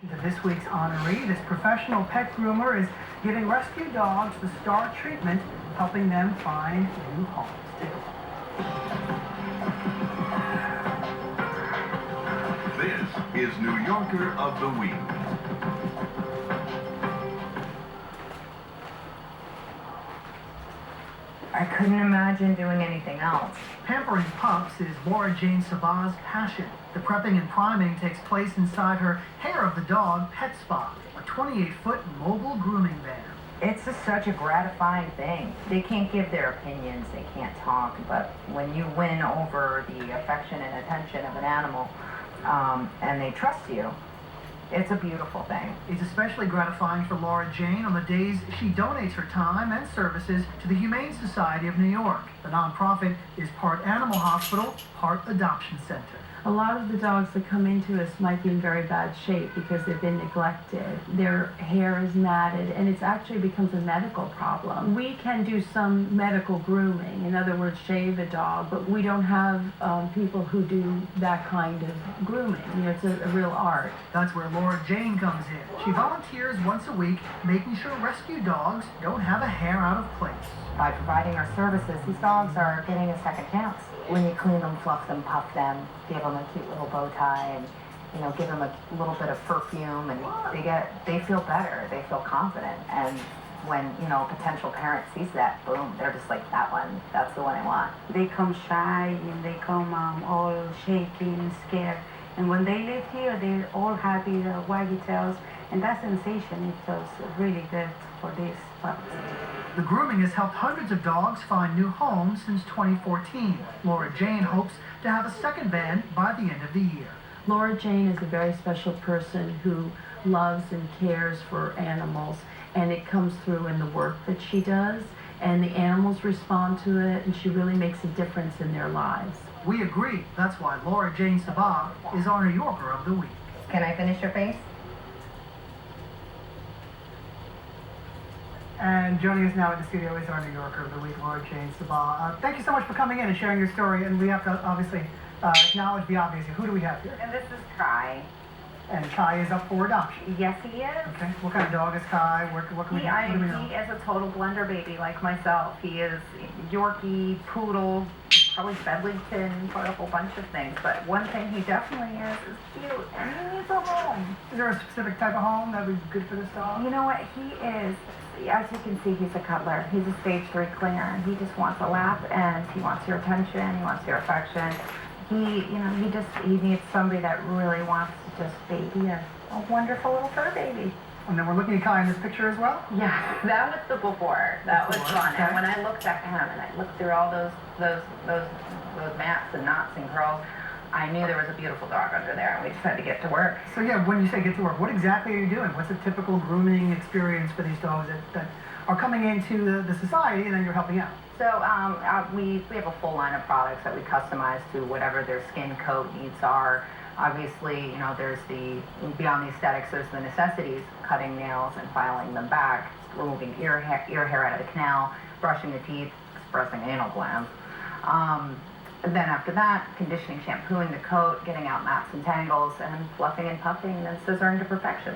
To this week's honoree, this professional pet groomer is giving rescue dogs the star treatment, helping them find new homes. Take a look. This is New Yorker of the Week. I couldn't imagine doing anything else. Pampering pups is Laura Jane Saba's passion. The prepping and priming takes place inside her Hair of the Dog Pet Spa, a 28-foot mobile grooming van. It's such a gratifying thing. They can't give their opinions, they can't talk, but when you win over the affection and attention of an animal, and they trust you, it's a beautiful thing. It's especially gratifying for Laura Jane on the days she donates her time and services to the Humane Society of New York. The nonprofit is part animal hospital, part adoption center. A lot of the dogs that come into us might be in very bad shape because they've been neglected. Their hair is matted, and it actually becomes a medical problem. We can do some medical grooming, in other words, shave a dog, but we don't have people who do that kind of grooming. You know, it's a real art. That's where Laura Jane comes in. She volunteers once a week, making sure rescue dogs don't have a hair out of place. By providing our services, these dogs are getting a second chance. When you clean them, fluff them, puff them, give them a cute little bow tie, and give them a little bit of perfume, and they feel better, they feel confident. And when a potential parent sees that, boom, they're just like, that one, that's the one I want. They come shy and they come all shaking and scared. And when they live here, they're all happy, waggy tails, and that sensation, it feels really good for these pups. The grooming has helped hundreds of dogs find new homes since 2014. Laura Jane hopes to have a second van by the end of the year. Laura Jane is a very special person who loves and cares for animals, and it comes through in the work that she does, and the animals respond to it, and she really makes a difference in their lives. We agree. That's why Laura Jane Sabah is our New Yorker of the Week. Can I finish your face? And joining us now in the studio is our New Yorker of the Week, Laura Jane Sabah. Thank you so much for coming in and sharing your story. And we have to obviously acknowledge the obvious. Who do we have here? And this is Kai. And Kai is up for adoption. Yes, he is. Okay. What kind of dog is Kai? What can we know? He is a total blender baby like myself. He is Yorkie, Poodle, probably Bedlington, a whole bunch of things. But one thing he definitely is cute, and he needs a home. Is there a specific type of home that would be good for this dog? You know what? He is, as you can see, he's a cuddler. He's a stage 3 cleaner. He just wants a lap, and he wants your attention. He wants your affection. He needs somebody that really wants to just baby a wonderful little fur baby. And then we're looking at Kai in this picture as well? Yeah, that was the before. That was fun. Okay. And when I looked at him and I looked through all those mats and knots and curls, I knew there was a beautiful dog under there, and we just had to get to work. So yeah, when you say get to work, what exactly are you doing? What's a typical grooming experience for these dogs that are coming into the society and then you're helping out? So we have a full line of products that we customize to whatever their skin coat needs are. Obviously, there's beyond the aesthetics, there's the necessities, cutting nails and filing them back, removing ear hair out of the canal, brushing the teeth, expressing anal glands. And then after that, conditioning, shampooing the coat, getting out mats and tangles, and fluffing and puffing, and then scissoring to perfection.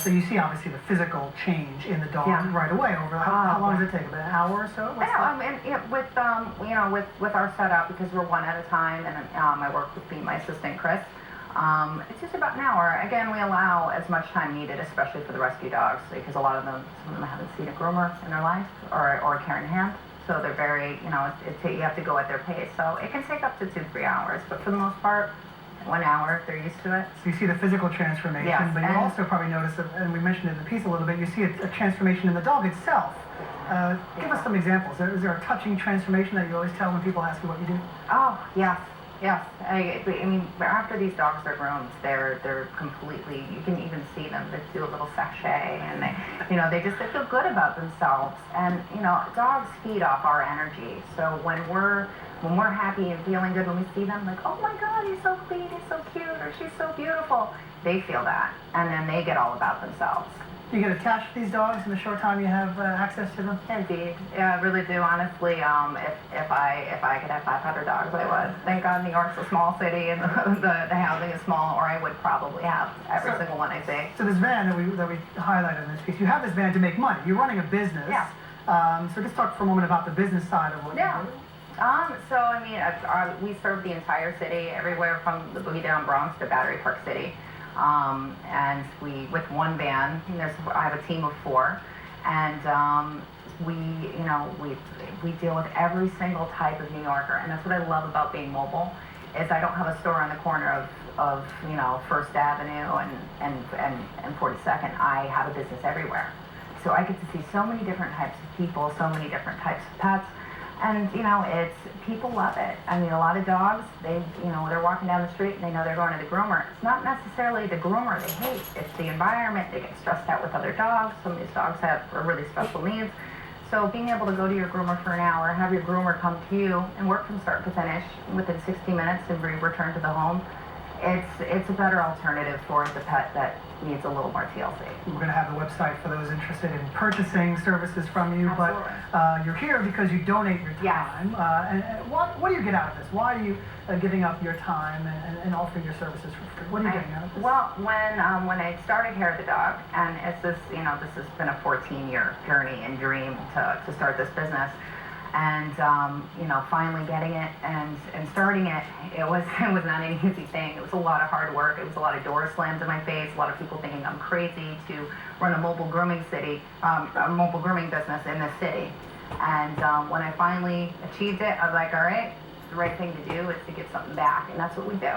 So you see obviously the physical change in the dog right away. Over how long does it take? About an hour or so? With our setup, because we're one at a time, and I work with my assistant Chris. It's just about an hour. Again, we allow as much time needed, especially for the rescue dogs, because some of them haven't seen a groomer in their life or a care in hand. So they're very, you have to go at their pace. So it can take up to 2-3 hours, but for the most part, 1 hour, they're used to it. So you see the physical transformation, yes, but you also probably notice, and we mentioned it in the piece a little bit, you see a transformation in the dog itself. Give us some examples. Is there a touching transformation that you always tell when people ask you what you do? Oh, yes. Yes, I mean, after these dogs are groomed, they're completely, you can even see them, they do a little sachet, and they feel good about themselves. And, dogs feed off our energy. So when we're happy and feeling good when we see them, like, oh my God, he's so clean, he's so cute, or she's so beautiful, they feel that. And then they get all about themselves. Do you get attached to these dogs in the short time you have access to them? Indeed, yeah, I really do. Honestly, if I could have 500 dogs, I would. Thank God New York's a small city and the housing is small, or I would probably have every single one I see. So this van that we highlighted in this piece, you have this van to make money. You're running a business. Yeah. So just talk for a moment about the business side of what you do. So I mean, we serve the entire city, everywhere from the Boogie Down Bronx to Battery Park City. And we, with one van, I have a team of 4, and we deal with every single type of New Yorker, and that's what I love about being mobile, is I don't have a store on the corner of First Avenue and 42nd. I have a business everywhere. So I get to see so many different types of people, so many different types of pets. And, people love it. I mean, a lot of dogs, they're walking down the street and they know they're going to the groomer. It's not necessarily the groomer they hate. It's the environment. They get stressed out with other dogs. Some of these dogs have really special needs. So being able to go to your groomer for an hour, have your groomer come to you and work from start to finish within 60 minutes and return to the home, it's a better alternative for the pet that needs a little more TLC. We're going to have the website for those interested in purchasing services from you. Absolutely. But you're here because you donate your Yes. time. And what do you get out of this? Why are you giving up your time and offering your services for free? What are you getting out of this? Well, when I started Hair of the Dog, and this has been a 14-year journey and dream to start this business. And finally getting it and starting it, it was not an easy thing. It was a lot of hard work. It was a lot of doors slammed in my face. A lot of people thinking I'm crazy to run a mobile grooming business in this city. And when I finally achieved it, I was like, all right, the right thing to do is to give something back, and that's what we do.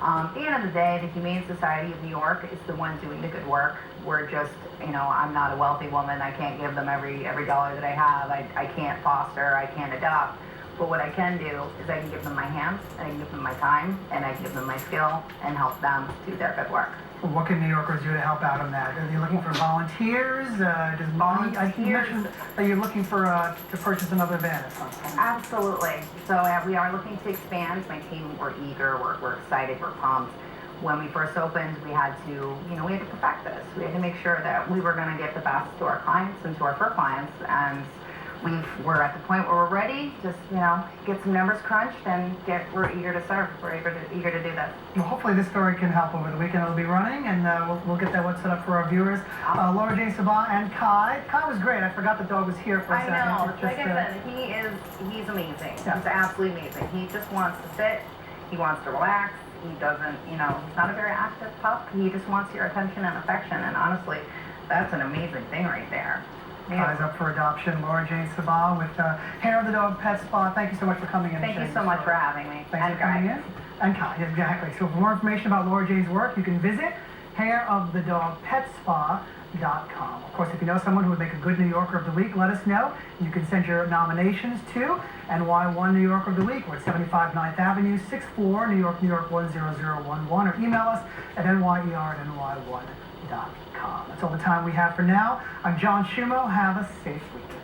At the end of the day, the Humane Society of New York is the one doing the good work. We're just, I'm not a wealthy woman. I can't give them every dollar that I have. I can't foster, I can't adopt. But what I can do is I can give them my hands, and I can give them my time, and I can give them my skill, and help them do their good work. What can New Yorkers do to help out on that? Are you looking for volunteers? Does money? You mentioned that you're looking for to purchase another van at some point. Absolutely. So we are looking to expand. My team, we're eager, we're excited, we're pumped. When we first opened, we had to perfect this. We had to make sure that we were going to get the best to our clients and to our fur clients, and we're at the point where we're ready. Just get some numbers crunched and we're eager to serve. We're eager to do this. Well, hopefully this story can help over the weekend. It'll be running, and we'll get that one set up for our viewers. Laura Jane Sabah and Kai. Kai was great. I forgot the dog was here for a second. I know. Just, like I said, he's amazing. Yeah. He's absolutely amazing. He just wants to sit. He wants to relax. He doesn't, he's not a very active pup. He just wants your attention and affection. And honestly, that's an amazing thing right there. Kai's up for adoption. Laura Jane Sabah with Hair of the Dog Pet Spa. Thank you so much for coming in. Thank you so much for having me. Thanks for coming in. And Kai, exactly. So for more information about Laura Jane's work, you can visit hairofthedogpetspa.com. Of course, if you know someone who would make a good New Yorker of the Week, let us know. You can send your nominations to NY1 New Yorker of the Week. We're at 75 9th Avenue, 64, New York, New York 10011, or email us at nyer@ny1.com. That's all the time we have for now. I'm John Schumo. Have a safe weekend.